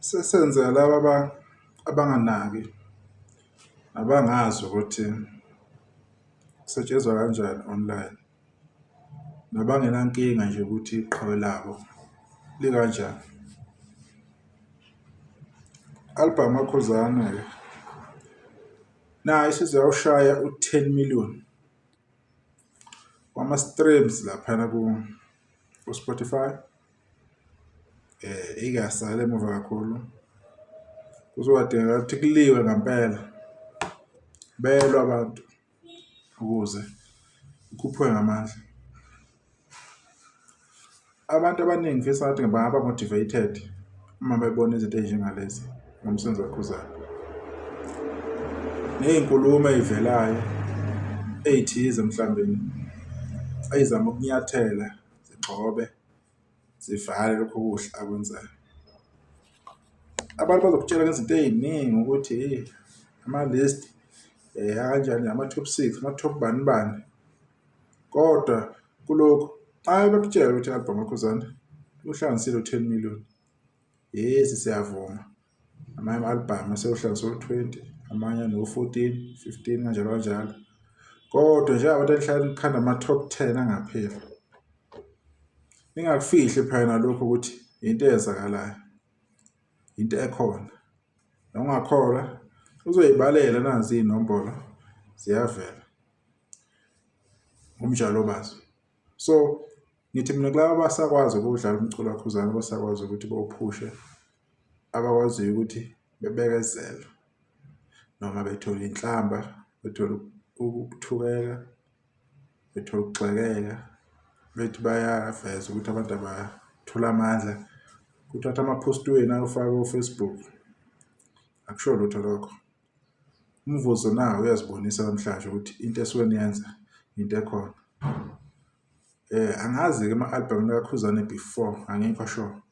sesenzela laba abanganaki abangazi ukuthi kusetshenzwa kanjani online, nabangenankinga nje ukuthi iqhawe labo likanjani. Album kaKhuzani nayo isizawushaya u-10 million wama-streams laphana ku-Spotify. Ikasala emuva kakhulu, kuzodingeka ukuthi kuliwe ngempela, belwe abantu ukuze kukhuphuke ngamandla. Abantu abaningi ngifisa ukuthi bangaba motivated uma bebona izinto ezinjengalezi ngomsebenzi kaKhuzani, ney'nkulumo ey'velayo ey'thize mhlawumbe ey'zama ukunyathela zigxobe zivale lokho kuhle akwenzayo. Abantu bazokutshela ngezinto ey'ningi ukuthi ama-list akanjani, ama-top 6, ama-top bani, kodwa kulokhu xa bekutshela ukuthi i-album kaKhuzani uhlanganisile u-10 million, yes siyavuma. Amanye ama-album asewuhlanganisile u-20, amanye no-14, 15 kanjalo kanjalo, kodwa nje abantu enihlala nikhanda ama-top 10 angapheli. Ningakufihli phela lokho ukuthi into eyenzakalayo, into ekhona. Nongakholwa uzoyibalela nazi iy'nombolo ziyavela ngomnjalo bazo. So ngithi mina kulaba abasakwazi ukudlala umculo kaKhuzani, abasakwazi ukuthi bawuphushe, abakwaziyo ukuthi bebekezele noma bethola inhlamba, bethola ukuthukeka, bethola ukugxekeka, bethi bayaveza ukuthi abantu abathola amandla, kuthatha ama-post wenu awufake ku-Facebook, akusho lutho lokho. Umvuzo nawo uyazibonisa namhlanje ukuthi into esuke niyenza into ekhona. Angazi-ke ama-album kaKhuzani before, angikho sure,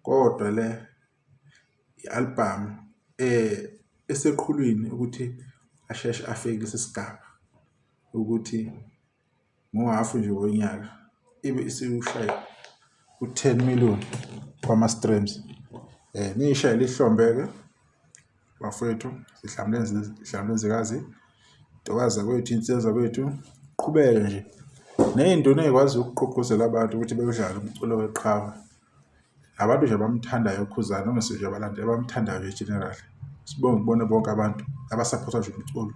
kodwa le i-album eseqhulwini ukuthi asheshe afike lesi sigaba ukuthi ngohafu nje wonyaka ibe isiwushaya u-10 million wama-streams. Niyishayele ihlombeke bafowethu, sihlambulenzikazi, intokazi zakwethu, insizwa zakwethu, qhubeke nje. Ney'nduna ey'kwazi ukugqugquzela abantu ukuthi bewudlale umculo weqhawe. Abantu nje abamthandayo uKhuzani, ongesikho nje abalandeli abamthandayo nje generally. Sibonge ukubona bonke abantu abasaphotha nje umculo,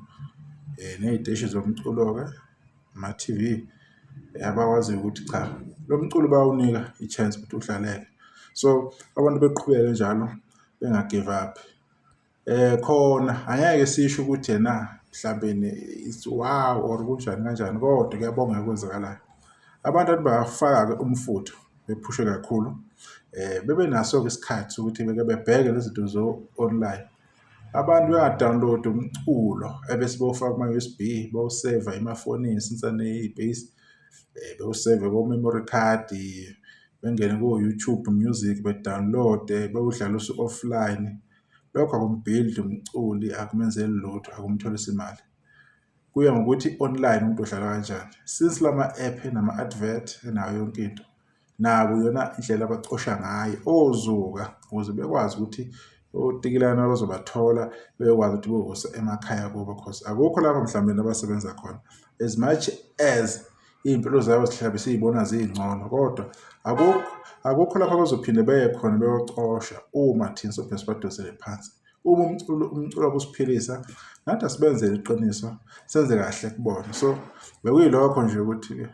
ney'teshi zomculo-ke, ama-TV abakwaziyo ukuthi cha, lo mculo bayawunika i-chance ukuthi udlaleke. So abantu beqhubeke njalo, benga-give up. Khona angeke sisho ukuthi mhlawumbe it's wow or kunjani kanjani, kodwa kuyabonga okwenzakalayo. Abantu bayafaka-ke umfutho, bephushe kakhulu, bebe naso-ke isikhathi sokuthi bebheke lezi zinto zo-online. Abantu benga-download umculo ebese bewufaka kuma-USB, bewuseva emafonini since ane-base, bewuseve ko-memory card, bengene ko-YouTube music, be-download-e, bewudlale usu-offline. Lokho akumbhilidi umculi, akumenzeli lutho, akumtholisi imali. Kuya ngokuthi online umuntu udlala kanjani. Since lama-app nama-advert enayo yonke into, nabo yona indlela abacosha ngayo ozuka ukuze bekwazi ukuthi otikilana bazobathola, bekwazi ukuthi bevusa emakhaya kubo, because akukho lapho mhlawumbe abasebenza khona. As much as iy'mpilo zabo zihlala siy'bona ziy'ngcono, kodwa akukho lapho bazophinde beye khona beyocosha uma thina sophinde sibadosele phansi. Uma umculo wokusiphilisa, nathi asibenzele iqiniso, senze kahle kubona. So bekuyilokho nje ukuthi-ke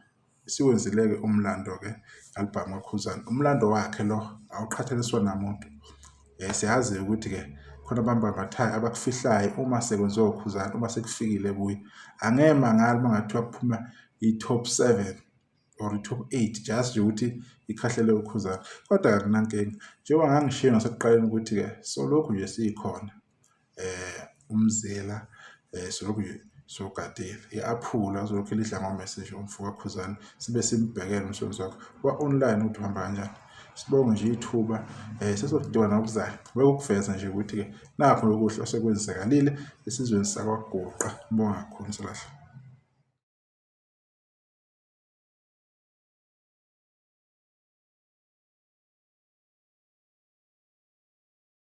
siwenzile-ke umlando-ke album kaKhuzani. Umlando wakhe lo awuqhathaniswa namuntu. Siyazi ukuthi-ke khona abambambathayo abakufihlayo uma sekwenziwa uKhuzani, uma sekufikile kuye. Angeke mangala uma ngathiwa kuphuma i-top 7 or i-top 8 just nje ukuthi ikhahlele uKhuzani, kodwa akunankinga. Njengoba ngangishiyo ngasekuqaleni ukuthi-ke solokhu nje sikhona, umzila solokhu nje sogadile, i-aphula solokhu lidla ngomeseji omfo kaKhuzani, sibe simbhekele umsebenzi wakhe wa-online ukuthi uhamba kanjani. Sibonge nje ithuba, sesodibana ngokuzayo bekukuveza nje ukuthi-ke nakho lokuhle osekwenzakalile esizweni sakwaGuqa. Ngibonga kakhulu Salahle.